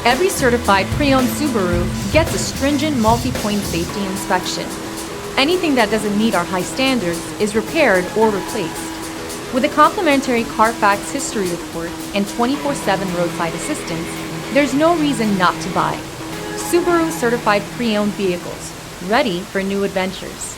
Every certified pre-owned Subaru gets a stringent multi-point safety inspection. Anything that doesn't meet our high standards is repaired or replaced. With a complimentary Carfax history report and 24/7 roadside assistance, there's no reason not to buy. Subaru certified pre-owned vehicles, ready for new adventures.